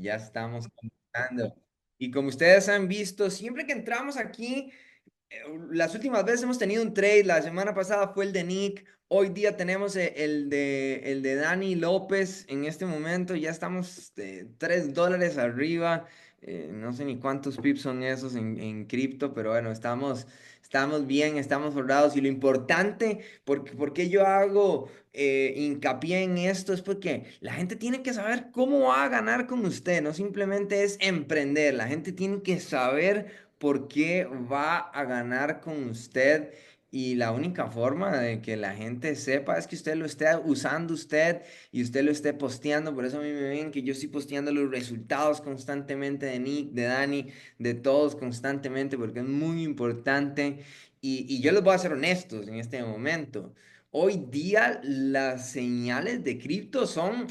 ya estamos comenzando. Y como ustedes han visto, siempre que entramos aquí, las últimas veces hemos tenido un trade. La semana pasada fue el de Nick. Hoy día tenemos el de Dani López. En este momento ya estamos $3 arriba. No sé ni cuántos pips son esos en cripto, pero bueno, estamos bien, estamos forrados. Y lo importante, porque yo hago hincapié en esto, es porque la gente tiene que saber cómo va a ganar con usted. No simplemente es emprender. La gente tiene que saber por qué va a ganar con usted. Y la única forma de que la gente sepa es que usted lo esté usando usted y usted lo esté posteando. Por eso a mí me ven que yo estoy posteando los resultados constantemente de Nick, de Dani, de todos constantemente, porque es muy importante. Y yo les voy a ser honestos en este momento. Hoy día las señales de cripto son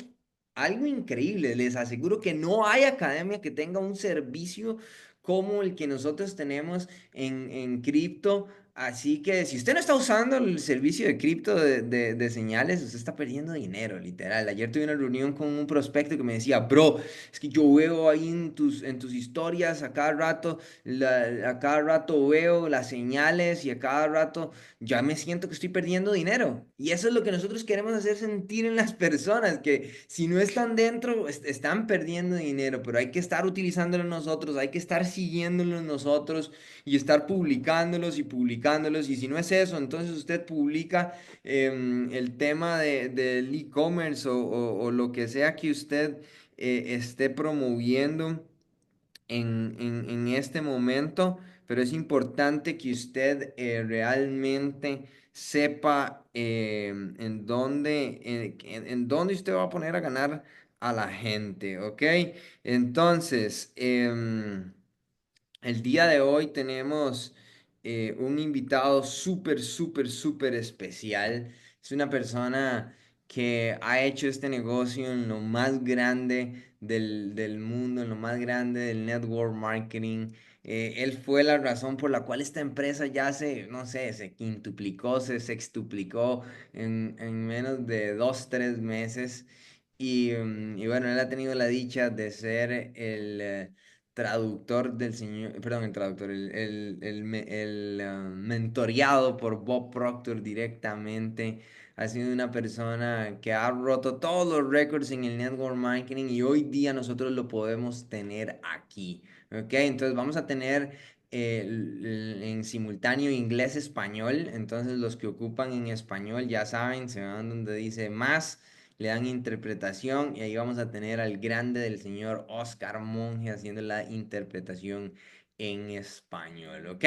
algo increíble. Les aseguro que no hay academia que tenga un servicio como el que nosotros tenemos en cripto. Así que si usted no está usando el servicio de cripto de señales, usted está perdiendo dinero, literal. Ayer tuve una reunión con un prospecto que me decía, bro, es que yo veo ahí en tus historias a cada rato, a cada rato veo las señales y a cada rato ya me siento que estoy perdiendo dinero. Y eso es lo que nosotros queremos hacer sentir en las personas, que si no están dentro, están perdiendo dinero, pero hay que estar utilizándolo nosotros, hay que estar siguiéndolo nosotros y estar publicándolos y publicándolos. Y si no es eso, entonces usted publica el tema del e-commerce o lo que sea que usted esté promoviendo en este momento, pero es importante que usted realmente sepa en dónde usted va a poner a ganar a la gente, ¿ok? Entonces, el día de hoy tenemos un invitado súper, súper, súper especial. Es una persona que ha hecho este negocio en lo más grande del mundo, en lo más grande del network marketing. Él fue la razón por la cual esta empresa ya no sé, se quintuplicó, se sextuplicó en menos de 2, 3 meses. Y bueno, él ha tenido la dicha de ser el traductor del señor, perdón, el traductor, mentoreado por Bob Proctor directamente. Ha sido una persona que ha roto todos los récords en el network marketing y hoy día nosotros lo podemos tener aquí. ¿Ok? Entonces vamos a tener en simultáneo inglés-español. Entonces los que ocupan en español ya saben, se van donde dice más, le dan interpretación y ahí vamos a tener al grande del señor Oscar Monge haciendo la interpretación en español, ¿ok?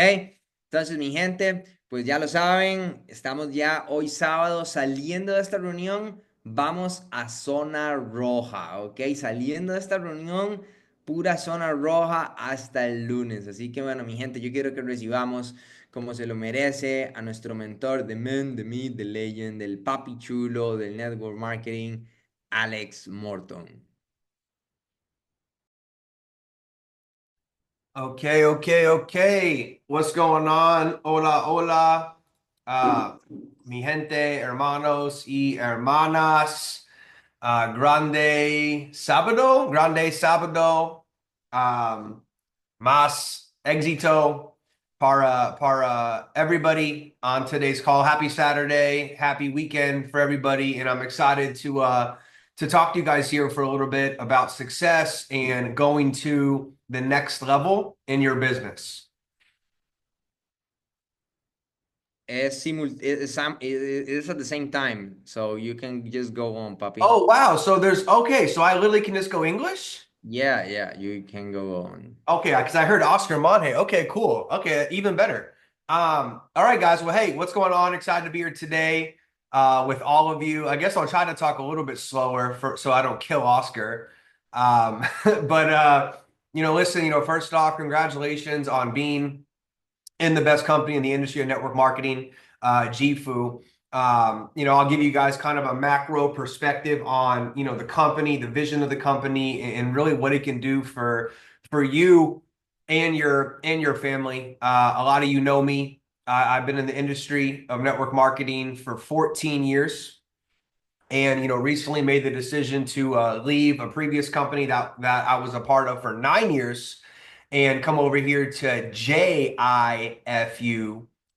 Entonces, mi gente, pues ya lo saben, estamos ya hoy sábado saliendo de esta reunión, vamos a zona roja, ¿ok? Saliendo de esta reunión, pura zona roja hasta el lunes. Así que bueno, mi gente, yo quiero que recibamos como se lo merece a nuestro mentor, the man, the myth, the legend, del papi chulo del network marketing, Alex Morton. Okay, okay, okay. What's going on? Hola, hola. Uh, Mi gente, hermanos y hermanas. Grande sábado. Um, Más éxito para everybody on today's call. Happy Saturday, happy weekend for everybody, and I'm excited to talk to you guys here for a little bit about success and going to the next level in your business. It's at the same time, so you can just go on, papi. Oh wow! So there's okay. So I literally can just go English. Yeah, yeah, you can go on. Okay, because I heard Oscar Monte. Okay, cool. Okay, even better. All right, guys. Well, hey, what's going on? Excited to be here today with all of you. I guess I'll try to talk a little bit slower so I don't kill Oscar. But listen, first off, congratulations on being in the best company in the industry of network marketing, GFU. I'll give you guys kind of a macro perspective on, the company, the vision of the company, and really what it can do for you and your family. A lot of you know me. I've been in the industry of network marketing for 14 years. and recently made the decision to leave a previous company that I was a part of for 9 years and come over here to JIFU,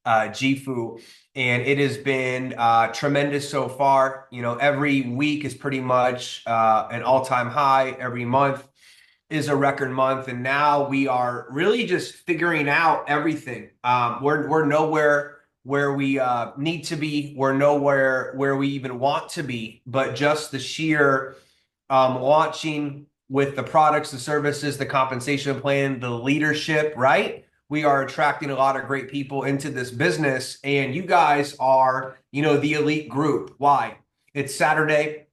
Jifu, and it has been tremendous so far. Every week is pretty much an all-time high. Every month is a record month, and now we are really just figuring out everything. We're nowhere where we need to be. We're nowhere where we even want to be, but just the sheer launching with the products, the services, the compensation plan, the leadership, right? We are attracting a lot of great people into this business, and you guys are, the elite group. Why? It's Saturday.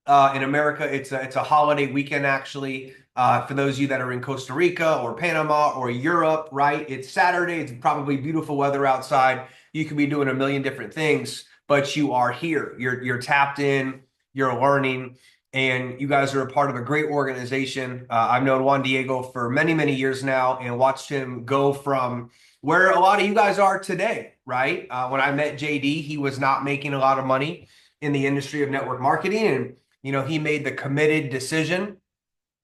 In America, it's a holiday weekend actually. For those of you that are in Costa Rica or Panama or Europe, right? It's Saturday. It's probably beautiful weather outside. You could be doing a million different things, but you are here. You're tapped in. You're learning, and you guys are a part of a great organization. I've known Juan Diego for many, many years now, and watched him go from where a lot of you guys are today, right? When I met JD, he was not making a lot of money in the industry of network marketing, and he made the committed decision,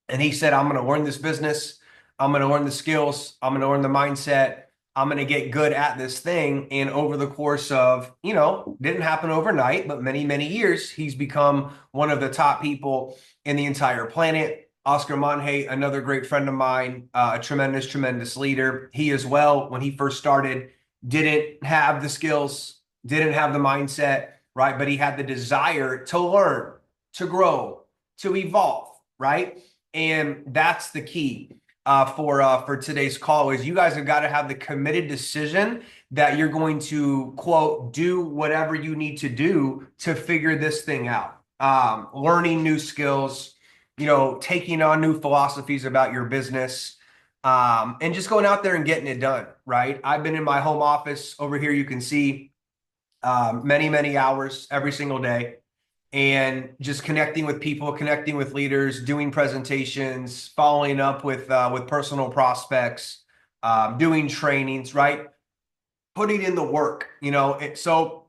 and he said, I'm going to learn this business. I'm going to learn the skills. I'm going to learn the mindset. I'm going to get good at this thing. And over the course of, didn't happen overnight, but many, many years, he's become one of the top people in the entire planet. Oscar Monje, another great friend of mine, a tremendous, tremendous leader. He as well, when he first started, didn't have the skills, didn't have the mindset, right? But he had the desire to learn, to grow, to evolve, right? And that's the key for today's call is you guys have got to have the committed decision that you're going to, quote, do whatever you need to do to figure this thing out. Learning new skills, taking on new philosophies about your business, and just going out there and getting it done, right? I've been in my home office over here. You can see many, many hours every single day, and just connecting with people, connecting with leaders, doing presentations, following up with personal prospects, doing trainings, right? Putting in the work, So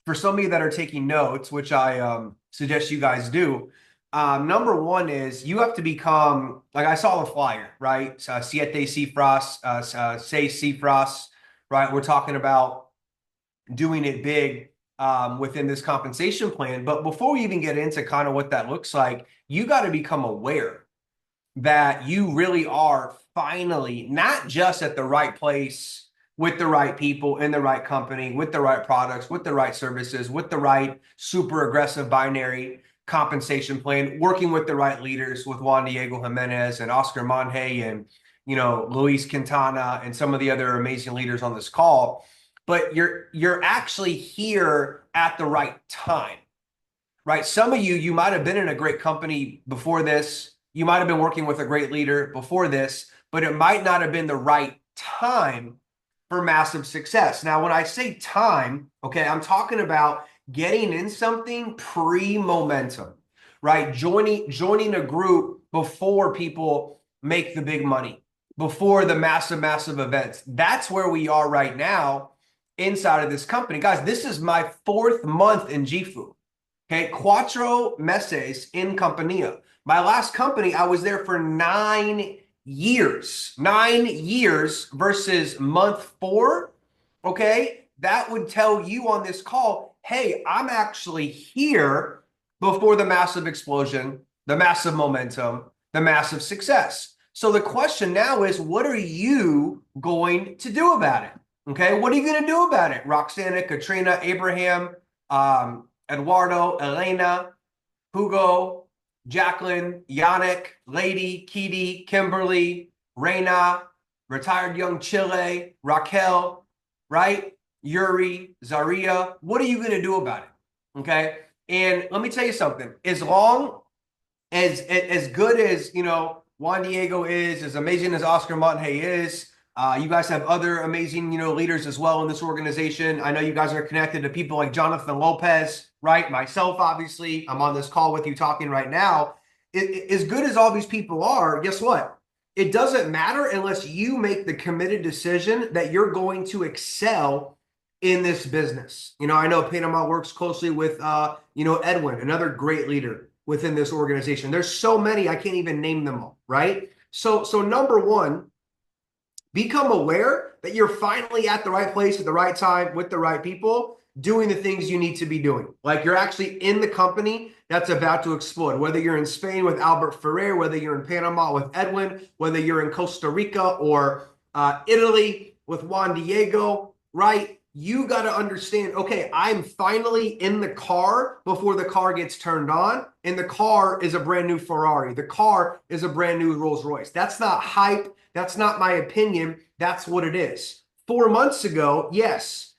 for some of you that are taking notes, which I suggest you guys do, number one is you have to become, like I saw the flyer, right? Siete cifras, seis cifras, right? We're talking about doing it big within this compensation plan. But before we even get into kind of what that looks like, you got to become aware that you really are finally not just at the right place with the right people in the right company, with the right products, with the right services, with the right super aggressive binary compensation plan, working with the right leaders with Juan Diego Jimenez and Oscar Monje and Luis Quintana and some of the other amazing leaders on this call. But you're actually here at the right time, right? Some of you might have been in a great company before this. You might have been working with a great leader before this, but it might not have been the right time for massive success. Now, when I say time, okay, I'm talking about getting in something pre-momentum, right? Joining a group before people make the big money, before the massive, massive events. That's where we are right now inside of this company. Guys, this is my 4th month in Jifu. Okay, cuatro meses in compañía. My last company, I was there for 9 years. 9 years versus month 4. Okay, that would tell you on this call, hey, I'm actually here before the massive explosion, the massive momentum, the massive success. So the question now is, what are you going to do about it? Okay, what are you going to do about it? Roxana, Katrina, Abraham, Eduardo, Elena, Hugo, Jacqueline, Yannick, Lady, Kitty, Kimberly, Reina, retired young Chile, Raquel, right? Yuri, Zaria. What are you going to do about it? Okay, and let me tell you something. As long as good as Juan Diego is, as amazing as Oscar Monje is. You guys have other amazing, leaders as well in this organization. I know you guys are connected to people like Jonathan Lopez, right? Myself, obviously, I'm on this call with you talking right now. As good as all these people are, guess what? It doesn't matter unless you make the committed decision that you're going to excel in this business. I know Panama works closely with, Edwin, another great leader within this organization. There's so many, I can't even name them all, right? So number one, become aware that you're finally at the right place at the right time with the right people, doing the things you need to be doing. Like you're actually in the company that's about to explode. Whether you're in Spain with Albert Ferrer, whether you're in Panama with Edwin, whether you're in Costa Rica or Italy with Juan Diego, right? You got to understand, okay, I'm finally in the car before the car gets turned on, and the car is a brand new Ferrari. The car is a brand new Rolls Royce. That's not hype. That's not my opinion. That's what it is. 4 months ago, yes.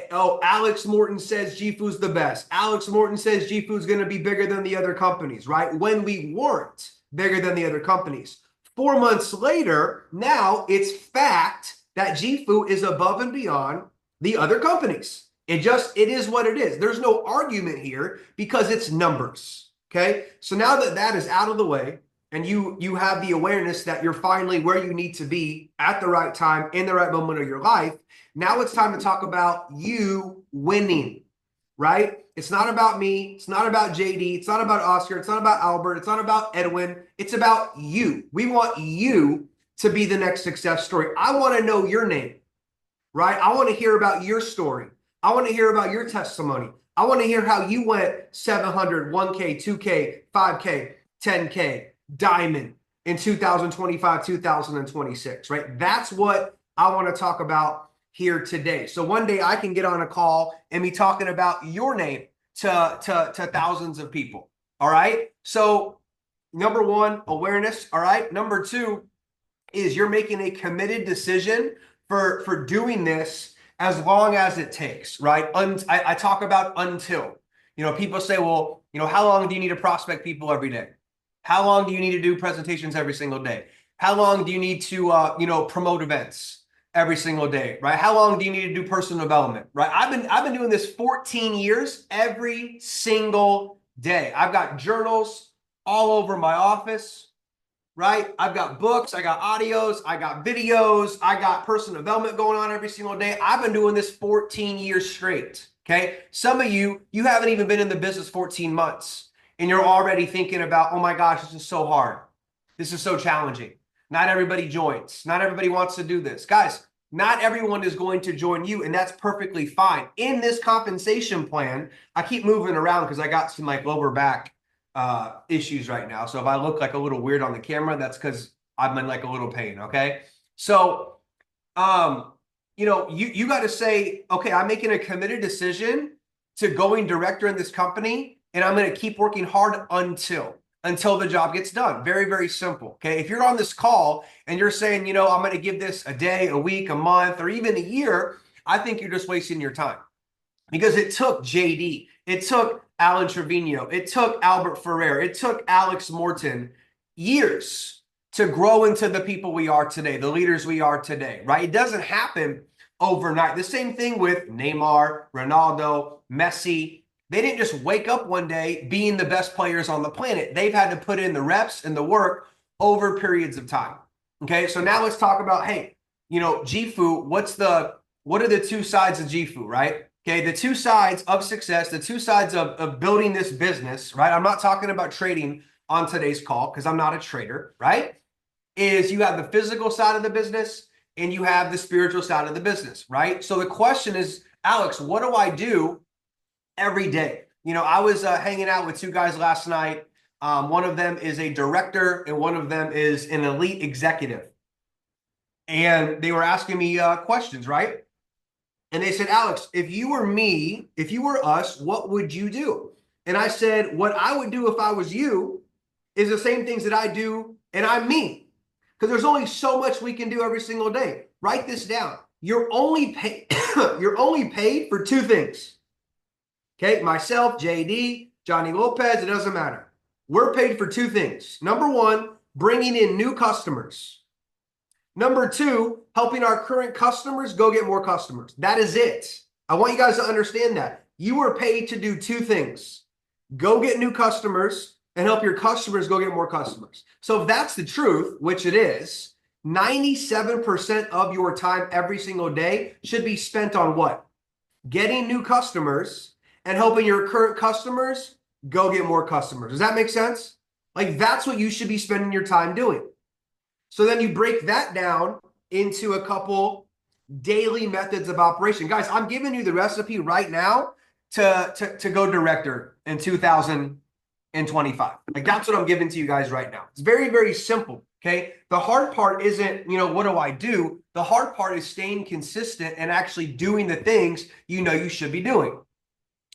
Oh, Alex Morton says G-Fu's the best. Alex Morton says G-Fu's going to be bigger than the other companies, right? When we weren't bigger than the other companies. 4 months later, now it's fact that G-Fu is above and beyond the other companies. It is what it is. There's no argument here because it's numbers. Okay. So now that that is out of the way and you have the awareness that you're finally where you need to be at the right time in the right moment of your life, now it's time to talk about you winning, right? It's not about me. It's not about JD. It's not about Oscar. It's not about Albert. It's not about Edwin. It's about you. We want you to be the next success story. I want to know your name. Right? I want to hear about your story. I want to hear about your testimony. I want to hear how you went 700, 1K, 2K, 5K, 10K, diamond in 2025, 2026, right? That's what I want to talk about here today. So one day I can get on a call and be talking about your name to thousands of people. All right. So number one, awareness. All right. Number two is you're making a committed decision for doing this as long as it takes, right? I talk about until. People say, well, how long do you need to prospect people every day? How long do you need to do presentations every single day? How long do you need to, promote events every single day, right? How long do you need to do personal development, right? I've been doing this 14 years every single day. I've got journals all over my office. Right? I've got books, I got audios, I got videos, I got personal development going on every single day. I've been doing this 14 years straight. Okay. Some of you haven't even been in the business 14 months and you're already thinking about, oh my gosh, this is so hard. This is so challenging. Not everybody joins. Not everybody wants to do this. Guys, not everyone is going to join you, and that's perfectly fine. In this compensation plan, I keep moving around because I got some lower back issues right now. So if I look like a little weird on the camera, that's because I'm in a little pain. Okay. So, you got to say, okay, I'm making a committed decision to going director in this company, and I'm going to keep working hard until the job gets done. Very, very simple. Okay. If you're on this call and you're saying, I'm going to give this a day, a week, a month, or even a year, I think you're just wasting your time because it took JD, it took Alan Trevino, it took Albert Ferrer, it took Alex Morton years to grow into the people we are today, the leaders we are today, right? It doesn't happen overnight. The same thing with Neymar, Ronaldo, Messi. They didn't just wake up one day being the best players on the planet. They've had to put in the reps and the work over periods of time. Okay, so now let's talk about, hey, G-Fu, what are the two sides of G-Fu, right? Okay, the two sides of success, the two sides of building this business, right? I'm not talking about trading on today's call because I'm not a trader, right? Is you have the physical side of the business and you have the spiritual side of the business, right? So the question is, Alex, what do I do every day? I was hanging out with two guys last night. One of them is a director and one of them is an elite executive. And they were asking me questions, right? And they said, Alex, if you were me, if you were us, what would you do? And I said, what I would do if I was you is the same things that I do and I'm me. Because there's only so much we can do every single day. Write this down. You're only paid, you're only paid for two things. Okay, myself, JD, Johnny Lopez, it doesn't matter. We're paid for two things. Number one, bringing in new customers. Number two, helping our current customers go get more customers. That is it. I want you guys to understand that. You are paid to do two things. Go get new customers and help your customers go get more customers. So if that's the truth, which it is, 97% of your time every single day should be spent on what? getting new customers, and helping your current customers go get more customers. Does that make sense? Like that's what you should be spending your time doing. So then you break that down into a couple daily methods of operation. Guys, I'm giving you the recipe right now to go director in 2025. Like that's what I'm giving to you guys right now. It's very, very simple. Okay. The hard part isn't, what do I do? The hard part is staying consistent and actually doing the things you should be doing.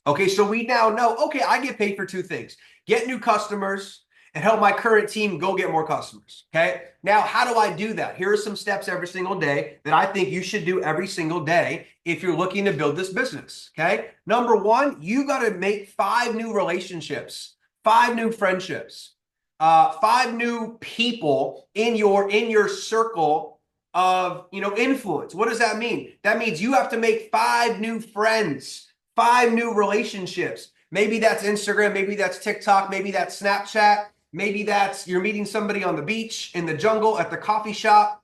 Okay. So we now know, okay, I get paid for two things: get new customers and help my current team go get more customers. Okay. Now, how do I do that? Here are some steps every single day that I think you should do every single day if you're looking to build this business. Okay. Number one, you got to make 5 new relationships, 5 new friendships, 5 new people in your circle of influence. What does that mean? That means you have to make 5 new friends, 5 new relationships. Maybe that's Instagram, maybe that's TikTok, maybe that's Snapchat, maybe that's you're meeting somebody on the beach, in the jungle, at the coffee shop.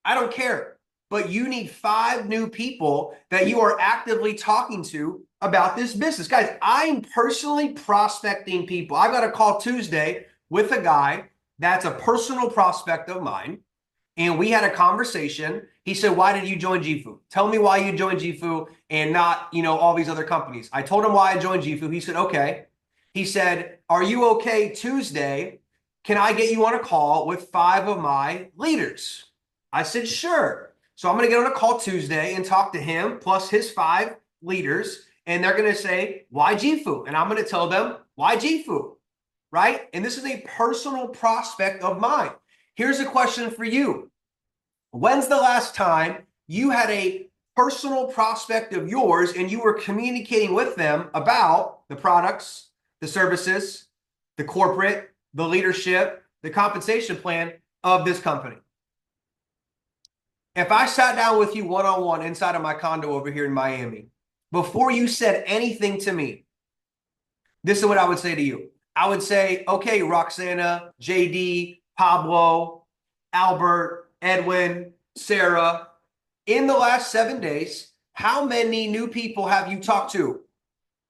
I don't care. But you need 5 new people that you are actively talking to about this business. Guys, I'm personally prospecting people. I've got a call Tuesday with a guy that's a personal prospect of mine. And we had a conversation. He said, "Why did you join Jifu? Tell me why you joined Jifu and not, all these other companies." I told him why I joined Jifu. He said, "Okay." He said, "Are you okay Tuesday? Can I get you on a call with 5 of my leaders?" I said, "Sure." So I'm going to get on a call Tuesday and talk to him plus his 5 leaders. And they're going to say, "Why Jifu?" And I'm going to tell them, "Why Jifu?" Right? And this is a personal prospect of mine. Here's a question for you. When's the last time you had a personal prospect of yours and you were communicating with them about the products, the services, the corporate, the leadership, the compensation plan of this company? If I sat down with you one-on-one inside of my condo over here in Miami, before you said anything to me, this is what I would say to you. I would say, "Okay, Roxana, JD, Pablo, Albert, Edwin, Sarah, in the last 7 days, how many new people have you talked to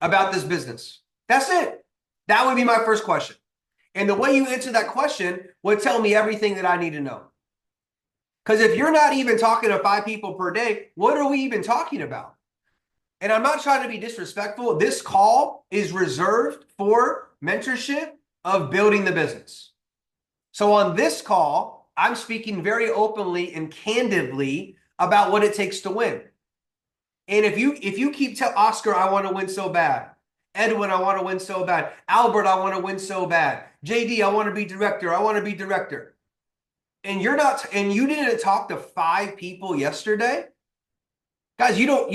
about this business?" That's it. That would be my first question. And the way you answer that question would tell me everything that I need to know. Because if you're not even talking to 5 people per day, what are we even talking about? And I'm not trying to be disrespectful. This call is reserved for mentorship of building the business. So on this call, I'm speaking very openly and candidly about what it takes to win. And if you keep telling Oscar, "I want to win so bad," Edwin, "I want to win so bad," Albert, "I want to win so bad," JD, "I want to be director, I want to be director," and you didn't talk to 5 people yesterday, guys, you don't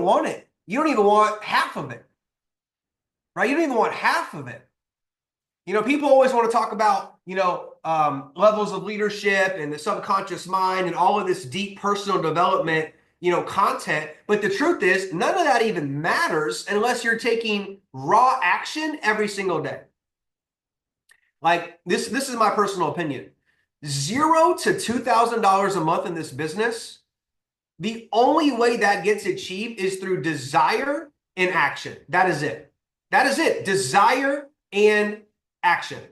want it. You don't even want half of it. Right? You don't even want half of it. People always want to talk about, levels of leadership and the subconscious mind and all of this deep personal development, content. But the truth is, none of that even matters unless you're taking raw action every single day. Like this is my personal opinion. $0 to $2,000 a month in this business, the only way that gets achieved is through desire and action. That is it. That is it. Desire and action.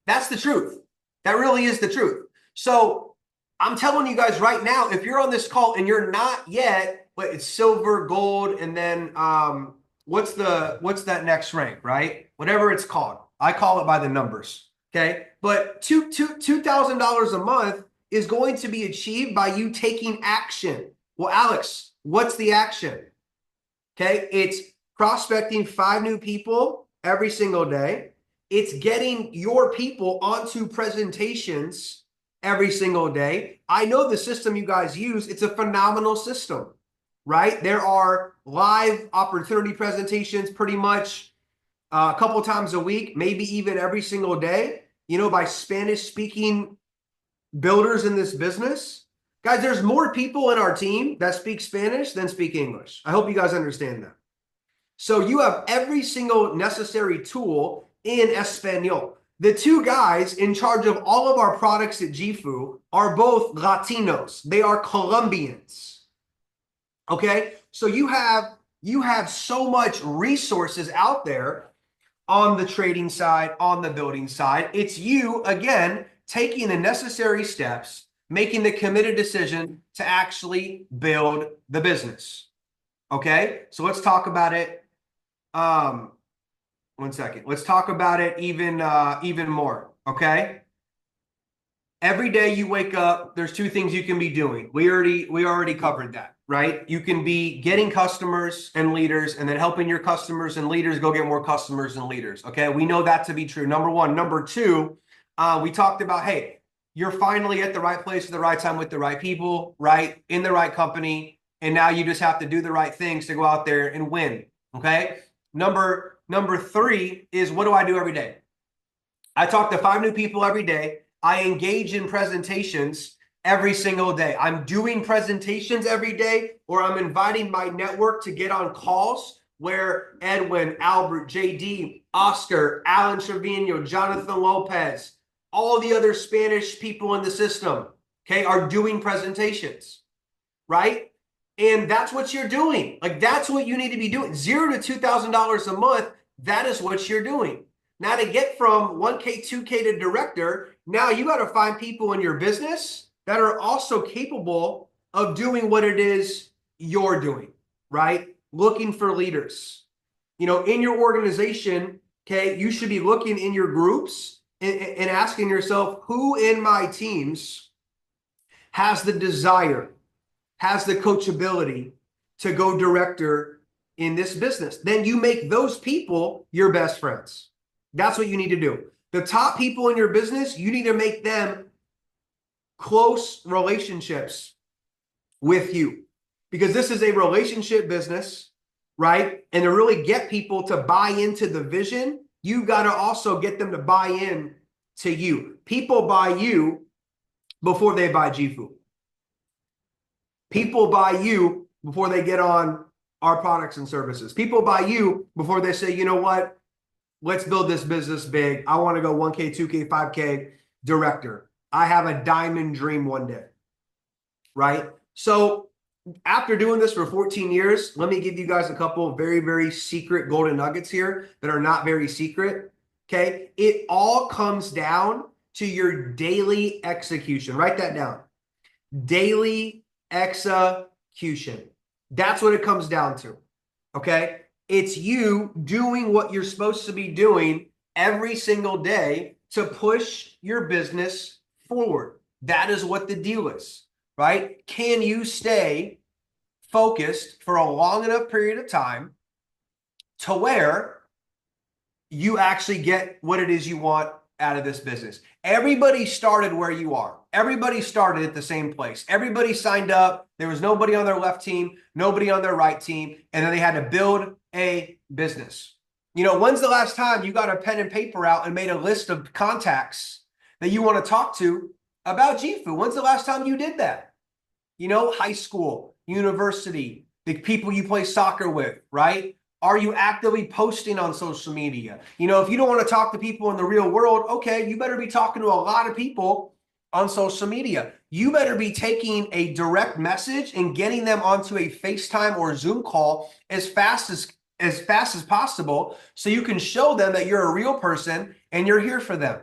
That's the truth. That really is the truth. So I'm telling you guys right now, if you're on this call and you're not yet, but it's silver, gold, and then what's that next rank, right? Whatever it's called. I call it by the numbers. Okay. But $2,000 a month is going to be achieved by you taking action. Well, Alex, what's the action? Okay. It's prospecting 5 new people every single day. It's getting your people onto presentations every single day. I know the system you guys use. It's a phenomenal system, right? There are live opportunity presentations pretty much a couple times a week, maybe even every single day, by Spanish speaking builders in this business. Guys, there's more people in our team that speak Spanish than speak English. I hope you guys understand that. So you have every single necessary tool in Espanol. The 2 guys in charge of all of our products at Jifu are both Latinos. They are Colombians. Okay? So you have so much resources out there on the trading side, on the building side. It's you, again, taking the necessary steps, making the committed decision to actually build the business. Okay, so let's talk about it. 1 second. Let's talk about it even more. Okay. Every day you wake up, there's two things you can be doing. We already covered that, right? You can be getting customers and leaders, and then helping your customers and leaders go get more customers and leaders. Okay, we know that to be true. Number one. Number two, we talked about, hey, you're finally at the right place at the right time with the right people, right? In the right company, and now you just have to do the right things to go out there and win. Okay. Number three is, what do I do every day? I talk to 5 new people every day. I engage in presentations every single day. I'm doing presentations every day, or I'm inviting my network to get on calls where Edwin, Albert, JD, Oscar, Alan Trevino, Jonathan Lopez, all the other Spanish people in the system, okay, are doing presentations, right? And that's what you're doing. Like, that's what you need to be doing. $0 to $2,000 a month. That is what you're doing. Now, to get from 1K, 2K to director, now you got to find people in your business that are also capable of doing what it is you're doing, right? Looking for leaders. You know, in your organization, okay, you should be looking in your groups and asking yourself, who in my teams has the desire, has the coachability to go director in this business? Then you make those people your best friends. That's what you need to do. The top people in your business, you need to make them close relationships with you, because this is a relationship business, right? And to really get people to buy into the vision, you got to also get them to buy in to you. People buy you before they buy Jifu. People buy you before they get on our products and services. People buy you before they say, you know what? Let's build this business big. I want to go 1K, 2K, 5K director. I have a diamond dream one day, right? So after doing this for 14 years, let me give you guys a couple of very, very secret golden nuggets here that are not very secret, okay? It all comes down to your daily execution. Write that down. Daily execution. That's what it comes down to, okay? It's you doing what you're supposed to be doing every single day to push your business forward. That is what the deal is, right? Can you stay focused for a long enough period of time to where you actually get what it is you want out of this business? Everybody started where you are. Everybody started at the same place. Everybody signed up. There was nobody on their left team, nobody on their right team, and then they had to build a business. You know, when's the last time you got a pen and paper out and made a list of contacts that you want to talk to about Jifu? When's the last time you did that? You know, high school, university, the people you play soccer with, right? Are you actively posting on social media? You know, if you don't want to talk to people in the real world, okay, you better be talking to a lot of people on social media. You better be taking a direct message and getting them onto a FaceTime or Zoom call as fast as possible, so you can show them that you're a real person and you're here for them.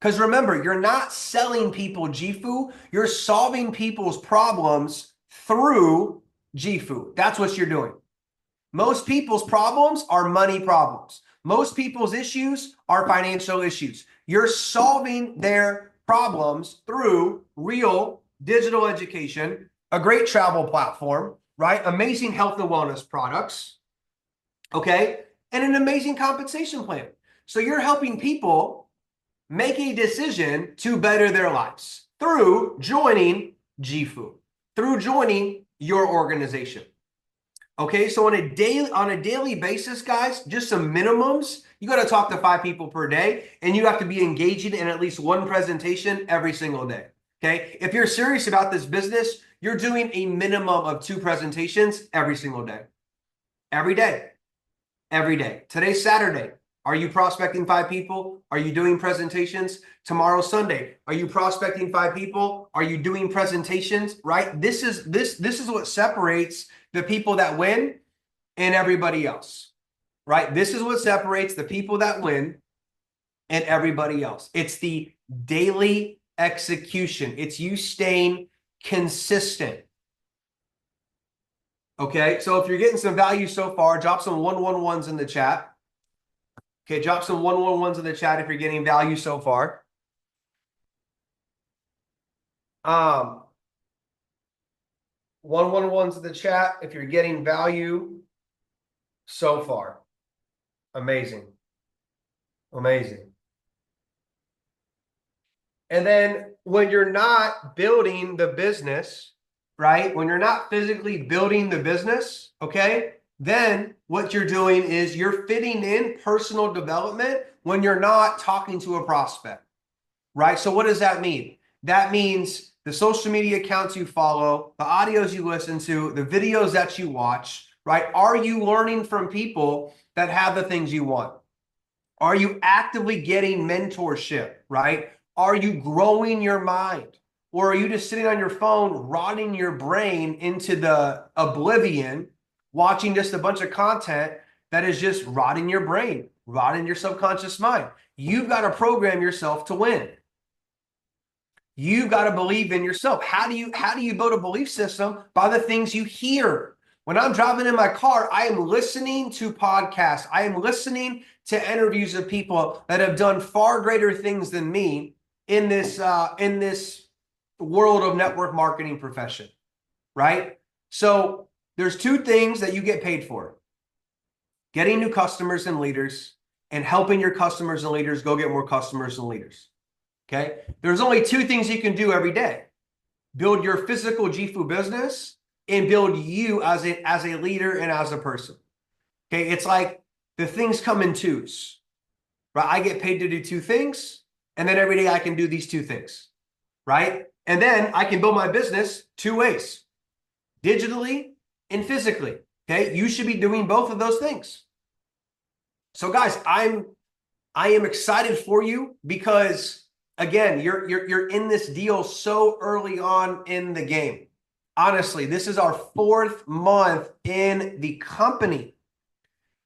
Because remember, you're not selling people Jifu, you're solving people's problems through Jifu. That's what you're doing. Most people's problems are money problems. Most people's issues are financial issues. You're solving their problems through real digital education, a great travel platform, right? Amazing health and wellness products, okay? And an amazing compensation plan. So you're helping people make a decision to better their lives through joining Jifu, through joining your organization. Okay, so on a daily basis, guys, just some minimums. You got to talk to 5 people per day, and you have to be engaging in at least 1 presentation every single day. Okay, if you're serious about this business, you're doing a minimum of 2 presentations every single day. Every day. Every day. Today's Saturday. Are you prospecting 5 people? Are you doing presentations? Tomorrow's Sunday. Are you prospecting 5 people? Are you doing presentations? Right? This is what separates the people that win and everybody else, right? This is what separates the people that win and everybody else. It's the daily execution. It's you staying consistent. Okay, so if you're getting some value so far, drop some 111s in the chat. Okay, drop some 111s in the chat if you're getting value so far. 111s in the chat if you're getting value so far. Amazing. Amazing. And then when you're not building the business, right? When you're not physically building the business, okay? Then what you're doing is you're fitting in personal development when you're not talking to a prospect, right? So what does that mean? That means the social media accounts you follow, the audios you listen to, the videos that you watch, right? Are you learning from people that have the things you want? Are you actively getting mentorship, right? Are you growing your mind? Or are you just sitting on your phone, rotting your brain into the oblivion, watching just a bunch of content that is just rotting your brain, rotting your subconscious mind? You've got to program yourself to win. You've got to believe in yourself. How do you build a belief system? By the things you hear. When I'm driving in my car, I am listening to podcasts. I am listening to interviews of people that have done far greater things than me in this world of network marketing profession, right? So there's two things that you get paid for: getting new customers and leaders, and helping your customers and leaders go get more customers and leaders. Okay. There's only two things you can do every day: build your physical GFU business and build you as a leader and as a person. Okay. It's like the things come in twos, right? I get paid to do two things, and then every day I can do these two things, right? And then I can build my business two ways: digitally and physically. Okay. You should be doing both of those things. So guys, I am excited for you because, again, you're in this deal so early on in the game. Honestly, this is our 4th month in the company.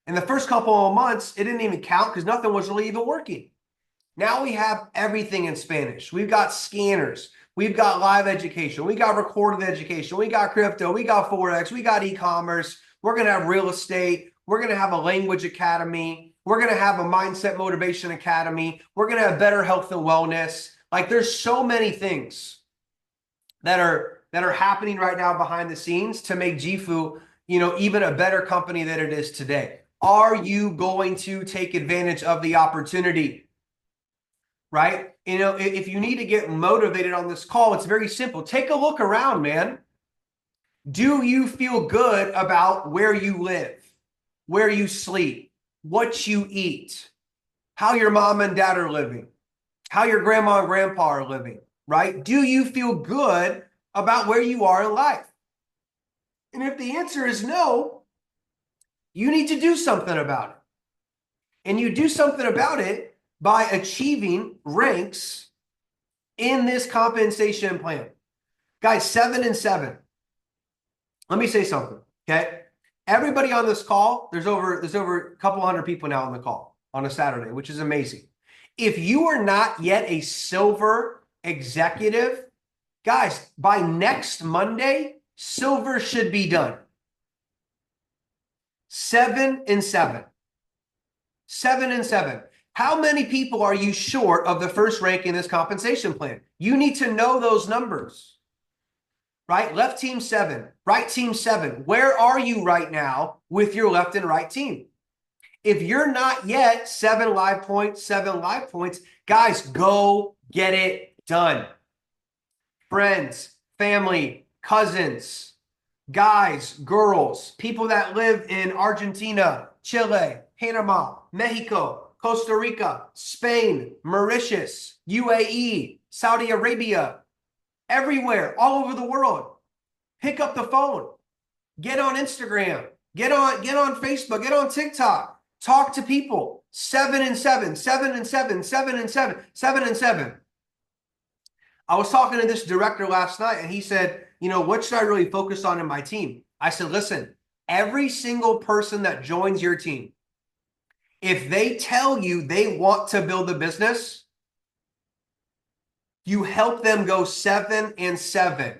In the first couple of months, it didn't even count because nothing was really even working. Now we have everything in Spanish. We've got scanners. We've got live education. We got recorded education. We got crypto. We got Forex. We got e-commerce. We're going to have real estate. We're going to have a language academy. We're going to have a mindset motivation academy. We're going to have better health and wellness. Like, there's so many things that are happening right now behind the scenes to make GFU, even a better company than it is today. Are you going to take advantage of the opportunity? Right? If you need to get motivated on this call, it's very simple. Take a look around, man. Do you feel good about where you live, where you sleep, what you eat, how your mom and dad are living, how your grandma and grandpa are living, right? Do you feel good about where you are in life? And if the answer is no, you need to do something about it. And you do something about it by achieving ranks in this compensation plan. Guys, 7 and 7. Let me say something, okay? Everybody on this call, there's over a couple hundred people now on the call on a Saturday, which is amazing. If you are not yet a silver executive, guys, by next Monday, silver should be done. 7 and 7. 7 and 7. How many people are you short of the first rank in this compensation plan? You need to know those numbers, right? Left team 7, right team 7. Where are you right now with your left and right team? If you're not yet 7 live points, guys, go get it done. Friends, family, cousins, guys, girls, people that live in Argentina, Chile, Panama, Mexico, Costa Rica, Spain, Mauritius, UAE, Saudi Arabia, everywhere, all over the world. Pick up the phone. Get on Instagram. Get on Facebook. Get on TikTok. Talk to people. 7 and 7, 7 and 7, 7 and 7, 7 and 7. I was talking to this director last night, and he said, what should I really focus on in my team? I said, listen, every single person that joins your team, if they tell you they want to build a business, you help them go 7 and 7.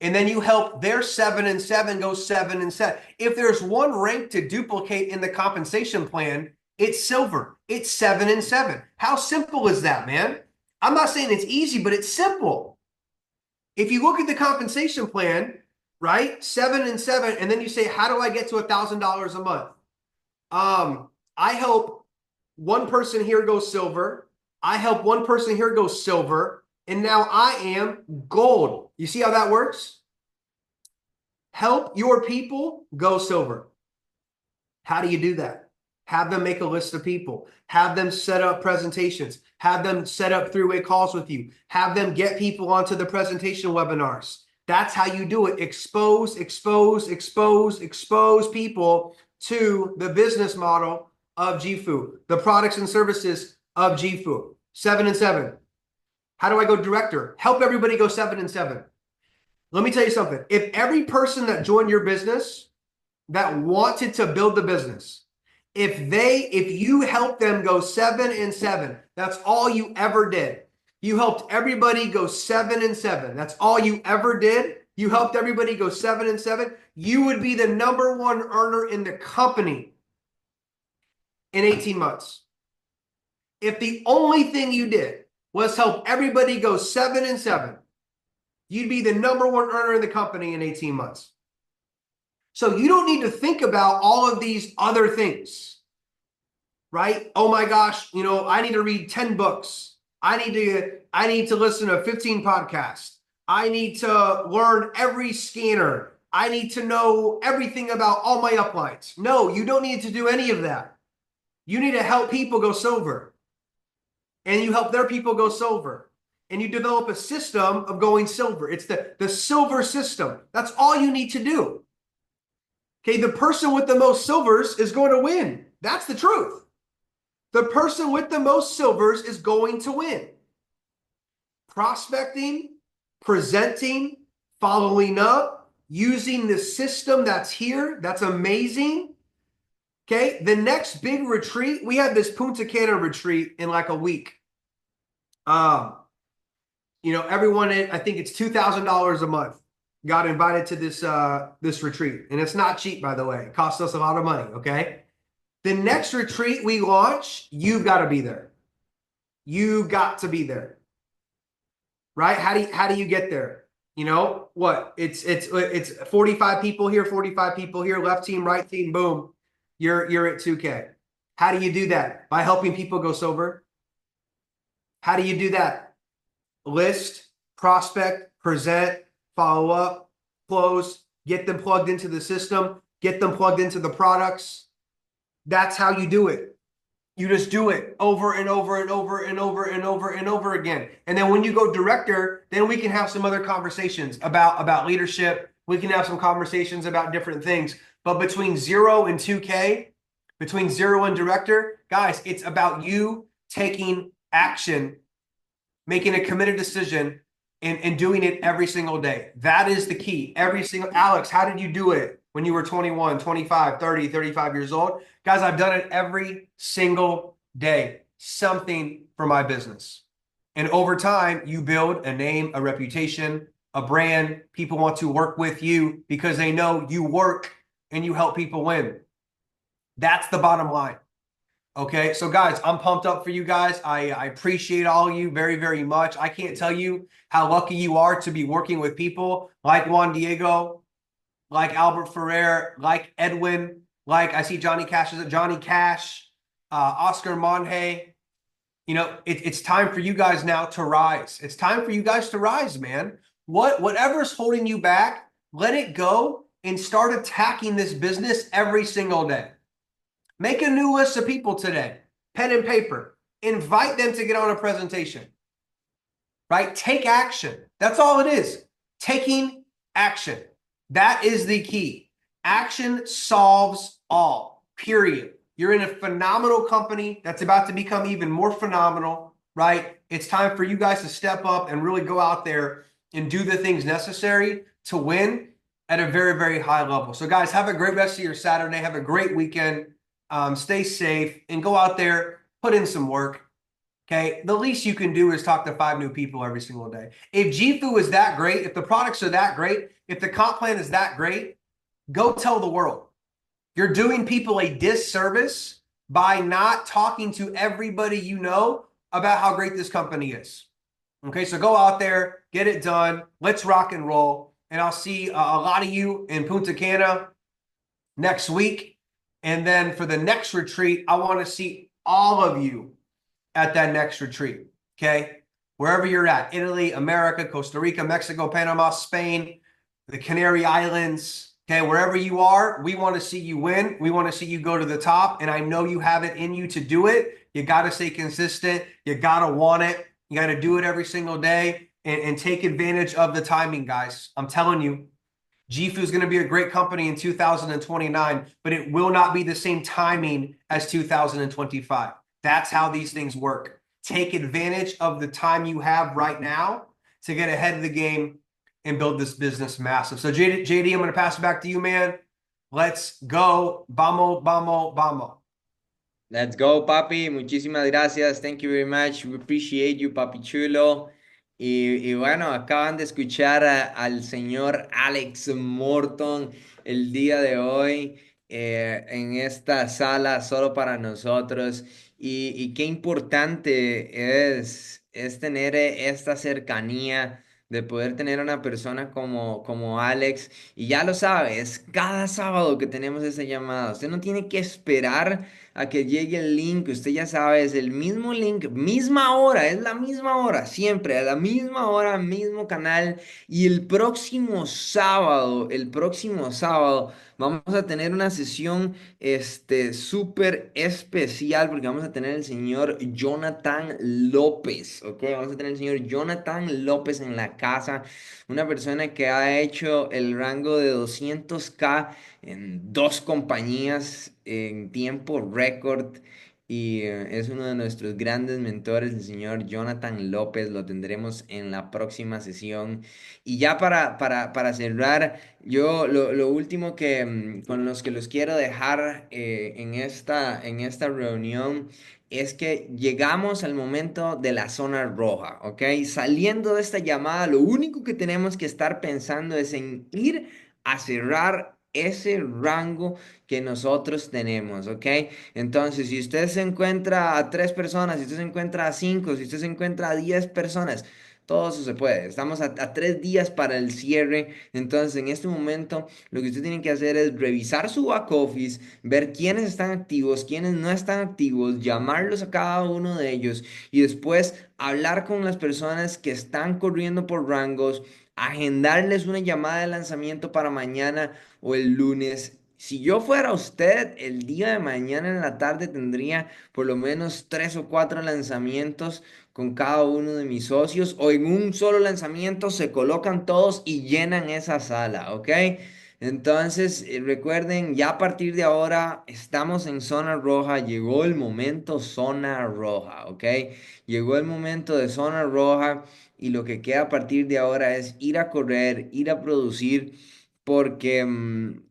And then you help their 7 and 7 go 7 and 7. If there's one rank to duplicate in the compensation plan, it's silver. It's 7 and 7. How simple is that, man? I'm not saying it's easy, but it's simple. If you look at the compensation plan, right, 7 and 7, and then you say, how do I get to $1,000 a month? I help one person here go silver. I help one person here go silver. And now I am gold. You see how that works? Help your people go silver. How do you do that? Have them make a list of people. Have them set up presentations. Have them set up three-way calls with you. Have them get people onto the presentation webinars. That's how you do it. Expose people to the business model of GFU, the products and services of GFU. 7 and 7. How do I go director? Help everybody go 7 and 7. Let me tell you something. If every person that joined your business that wanted to build the business, if you helped them go 7 and 7, that's all you ever did. You helped everybody go 7 and 7. That's all you ever did. You helped everybody go 7 and 7. You would be the #1 earner in the company in 18 months. If the only thing you did was help everybody go 7 and 7, you'd be the #1 earner in the company in 18 months. So you don't need to think about all of these other things, right? Oh my gosh, I need to read 10 books. I need to listen to 15 podcasts. I need to learn every scanner. I need to know everything about all my uplines. No, you don't need to do any of that. You need to help people go silver. And you help their people go silver. And you develop a system of going silver. It's the silver system. That's all you need to do. Okay, the person with the most silvers is going to win. That's the truth. The person with the most silvers is going to win. Prospecting, presenting, following up, using the system that's here, that's amazing. Okay, the next big retreat, we have this Punta Cana retreat in like a week. Everyone, I think it's $2,000 a month, got invited to this retreat. And it's not cheap, by the way. It costs us a lot of money, okay? The next retreat we launch, you've got to be there. You've got to be there. Right? How do you get there? What? It's 45 people here, 45 people here, left team, right team, boom. You're at 2K. How do you do that? By helping people go silver. How do you do that? List, prospect, present, follow up, close, get them plugged into the system, get them plugged into the products. That's how you do it. You just do it over and over and over and over and over and over again. And then when you go director, then we can have some other conversations about leadership. We can have some conversations about different things. But between 0 and 2K, between 0 and director, guys, it's about you taking action, making a committed decision, and doing it every single day. That is the key. Alex, how did you do it when you were 21, 25, 30, 35 years old? Guys, I've done it every single day, something for my business. And over time, you build a name, a reputation, a brand. People want to work with you because they know you work and you help people win. That's the bottom line. Okay, so guys, I'm pumped up for you guys. I appreciate all of you very, very much. I can't tell you how lucky you are to be working with people like Juan Diego, like Albert Ferrer, like Edwin, like I see Johnny Cash, Oscar Monje. It's time for you guys now to rise. It's time for you guys to rise, man. Whatever's holding you back, let it go and start attacking this business every single day. Make a new list of people today, pen and paper. Invite them to get on a presentation, right? Take action. That's all it is. Taking action. That is the key. Action solves all, period. You're in a phenomenal company that's about to become even more phenomenal, right? It's time for you guys to step up and really go out there and do the things necessary to win. at a very, very high level. So, guys, have a great rest of your Saturday. Have a great weekend. Stay safe and go out there, put in some work. Okay. The least you can do is talk to 5 new people every single day. If GFU is that great, if the products are that great, if the comp plan is that great, go tell the world. You're doing people a disservice by not talking to everybody you know about how great this company is. Okay, so go out there, get it done. Let's rock and roll. And I'll see a lot of you in Punta Cana next week. And then for the next retreat, I want to see all of you at that next retreat. Okay, wherever you're at, Italy, America, Costa Rica, Mexico, Panama, Spain, the Canary Islands. Okay, wherever you are, we want to see you win. We want to see you go to the top. And I know you have it in you to do it. You got to stay consistent. You got to want it. You got to do it every single day and take advantage of the timing, guys. I'm telling you, GFU is going to be a great company in 2029, but it will not be the same timing as 2025. That's how these things work. Take advantage of the time you have right now to get ahead of the game and build this business massive. So JD, I'm going to pass it back to you, man. Let's go. Vamos, vamos, vamos. Let's go, papi. Muchísimas gracias. Thank you very much. We appreciate you, papi chulo. Y bueno, acaban de escuchar al señor Alex Morton el día de hoy en esta sala solo para nosotros. Y qué importante es tener esta cercanía de poder tener una persona como Alex. Y ya lo sabes, cada sábado que tenemos esa llamada, usted no tiene que esperar a que llegue el link, usted ya sabe, es el mismo link, misma hora, es la misma hora, siempre, a la misma hora, mismo canal. Y el próximo sábado, vamos a tener una sesión, súper especial, porque vamos a tener el señor Jonathan López, ¿ok? Vamos a tener el señor Jonathan López en la casa, una persona que ha hecho el rango de 200K en dos compañías en tiempo récord y es uno de nuestros grandes mentores, el señor Jonathan López. Lo tendremos en la próxima sesión. Y ya para cerrar, yo lo último que con los que los quiero dejar en esta reunión es que llegamos al momento de la zona roja, ¿ok? Saliendo de esta llamada, lo único que tenemos que estar pensando es en ir a cerrar ese rango que nosotros tenemos, ¿ok? Entonces, si usted se encuentra a tres personas, si usted se encuentra a cinco, si usted se encuentra a 10 personas, todo eso se puede. Estamos a 3 días para el cierre. Entonces, en este momento, lo que usted tiene que hacer es revisar su back office, ver quiénes están activos, quiénes no están activos, llamarlos a cada uno de ellos y después hablar con las personas que están corriendo por rangos, agendarles una llamada de lanzamiento para mañana o el lunes. Si yo fuera usted, el día de mañana en la tarde tendría por lo menos 3 o 4 lanzamientos con cada uno de mis socios, o en un solo lanzamiento se colocan todos y llenan esa sala, ¿ok? Entonces, recuerden, ya a partir de ahora estamos en zona roja, llegó el momento zona roja, ¿ok? Llegó el momento de zona roja y lo que queda a partir de ahora es ir a correr, ir a producir. Porque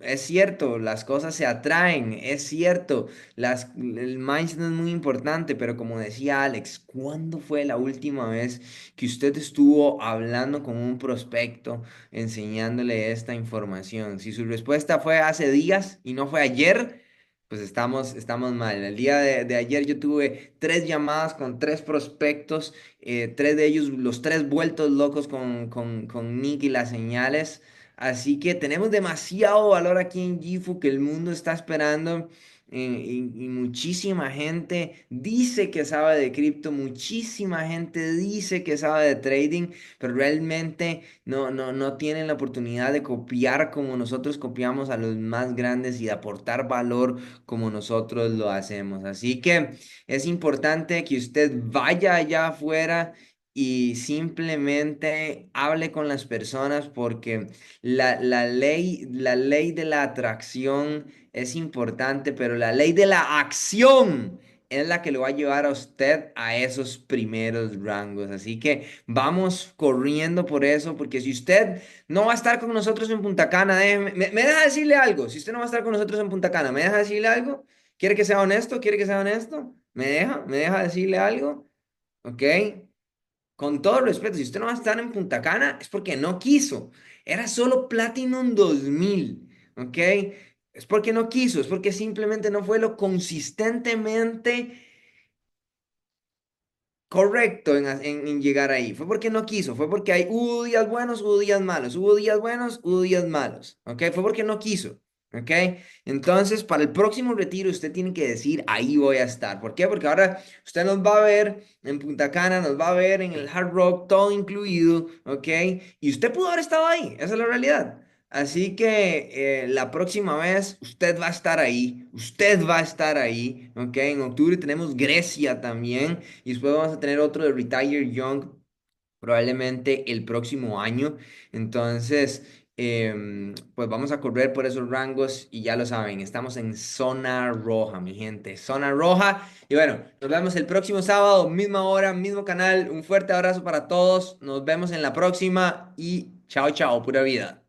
es cierto, las cosas se atraen, es cierto, el mindset es muy importante, pero como decía Alex, ¿cuándo fue la última vez que usted estuvo hablando con un prospecto, enseñándole esta información? Si su respuesta fue hace días y no fue ayer, pues estamos mal. El día de ayer yo tuve 3 llamadas con 3 prospectos, 3 de ellos, los 3 vueltos locos con Nick y las señales. Así que tenemos demasiado valor aquí en Gifu que el mundo está esperando. Y muchísima gente dice que sabe de cripto, muchísima gente dice que sabe de trading, pero realmente no tienen la oportunidad de copiar como nosotros copiamos a los más grandes y de aportar valor como nosotros lo hacemos. Así que es importante que usted vaya allá afuera y simplemente hable con las personas porque la ley de la atracción es importante, pero la ley de la acción es la que lo va a llevar a usted a esos primeros rangos. Así que vamos corriendo por eso, porque si usted no va a estar con nosotros en Punta Cana, me deja decirle algo. Si usted no va a estar con nosotros en Punta Cana, ¿me deja decirle algo? ¿Quiere que sea honesto? ¿Quiere que sea honesto? ¿Me deja decirle algo? ¿Ok? Con todo respeto, si usted no va a estar en Punta Cana, es porque no quiso. Era solo Platinum 2000, ¿ok? Es porque no quiso, es porque simplemente no fue lo consistentemente correcto en llegar ahí. Fue porque no quiso, fue porque hubo días buenos, hubo días malos, hubo días buenos, hubo días malos, ¿ok? Fue porque no quiso, ¿ok? Entonces, para el próximo retiro, usted tiene que decir, ahí voy a estar. ¿Por qué? Porque ahora usted nos va a ver en Punta Cana, nos va a ver en el Hard Rock, todo incluido, ¿ok? Y usted pudo haber estado ahí, esa es la realidad. Así que la próxima vez usted va a estar ahí, usted va a estar ahí, ¿ok? En octubre tenemos Grecia también. Y después vamos a tener otro de Retire Young, probablemente el próximo año. Entonces, pues vamos a correr por esos rangos y ya lo saben, estamos en zona roja, mi gente, zona roja. Y bueno, nos vemos el próximo sábado, misma hora, mismo canal. Un fuerte abrazo para todos. Nos vemos en la próxima y chao, chao, pura vida.